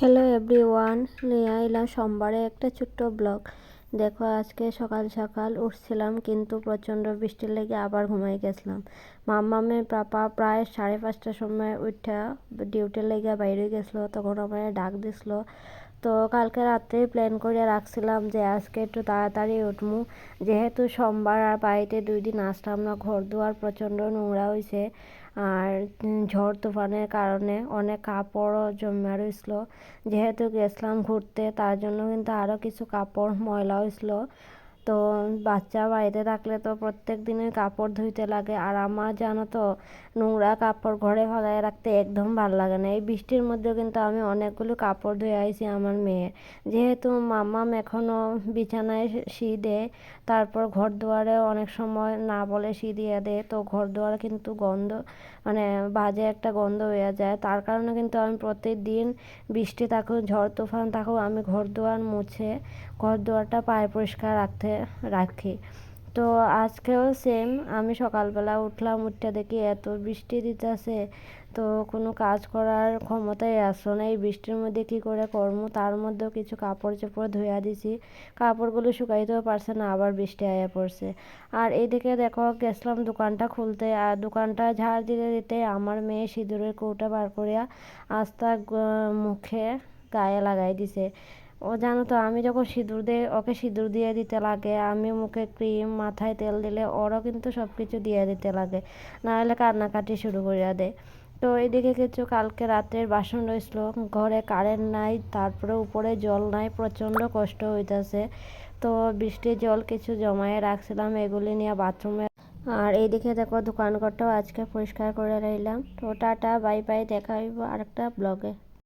Hello everyone, নিয়ে আইলাম সোমবারে একটা ছোট্ট ব্লগ। দেখো, আজকে সকাল সকাল উঠছিলাম, কিন্তু প্রচণ্ড বৃষ্টির লেগে আবার ঘুমাই গেছিলাম। মাম্মামের পাপা প্রায় 5:30টার সময় উঠা ডিউটির লেগে বাইরে গেছিলো, তখন আমার ডাক দিছিল। তো কালকে রাত্রে প্ল্যান করে রাখছিলাম যে আজকে একটু তাড়াতাড়ি উঠমু, যেহেতু সোমবার আর বাড়িতে 2 দিন আসলাম না। ঘর দুয়ার প্রচণ্ড নোংরা হয়েছে, আর ঝড় তুফানের কারণে অনেক কাপড়ও জমা রয়েছিল। যেহেতু গেছিলাম ঘুরতে, তার জন্য কিন্তু আরও কিছু কাপড় ময়লা হয়েছিল। তো বাচ্চা বাড়িতে থাকলে তো প্রত্যেক দিনের কাপড় ধুইতে লাগে, আর আমার জানো তো নোংরা কাপড় ঘরে ফেলায় রাখতে একদম ভালো লাগে না। এই বৃষ্টির মধ্যেও কিন্তু আমি অনেকগুলো কাপড় ধুয়ে আইছি আমার মেয়ের, যেহেতু মাম্মাম এখনও বিছানায় শি দেয়, তারপর ঘর দুয়ারে অনেক সময় না বলে শি দিয়ে দেয়, তো ঘর দুয়ারে কিন্তু গন্ধ, মানে বাজে একটা গন্ধ হয়ে যায়। তার কারণে কিন্তু আমি প্রতিদিন বৃষ্টি থাকুক ঝড় তুফান থাকুক আমি ঘর দুয়ার মুছে ঘর দুয়ারটা পায়ে পরিষ্কার রাখি। তো আজকেও সেম, আমি সকালবেলা উঠলাম, উঠতে দেখি এত বৃষ্টি দিতেছে, তো কোনো কাজ করার ক্ষমতাই আসলো না। এই বৃষ্টির মধ্যে কী করে করবো, তার মধ্যেও কিছু কাপড় চোপড় ধুইয়া দিছি, কাপড়গুলো শুকাইতেও পারছে না, আবার বৃষ্টি আয়া পড়ছে। আর এদিকে দেখো, গেছিলাম দোকানটা খুলতে, আর দোকানটা ঝাড় দিতে দিতে আমার মেয়ে সিঁদুরের কৌটা বার করিয়া আস্তা মুখে গায়ে লাগাই দিছে। ও জানো তো, আমি যখন সিঁদুর দিই ওকে সিঁদুর দিয়ে দিতে লাগে, আমি মুখে ক্রিম মাথায় তেল দিলে ওরও কিন্তু সব কিছু দিয়ে দিতে লাগে, নাহলে কান্নাকাটি শুরু করিয়া দেয়। তো এদিকে কিছু কালকে রাতের বাসন রয়েছিল, ঘরে কারেন্ট নাই, তারপরে উপরে জল নাই, প্রচণ্ড কষ্ট হইতেছে। তো বৃষ্টির জল কিছু জমায়ে রাখছিলাম, এগুলি নিয়ে বাথরুমে। আর এইদিকে দেখো, দোকানঘরটাও আজকে পরিষ্কার করে রইলাম। তো টাটা, বাই বাই, দেখা হইব আরেকটা ব্লগে।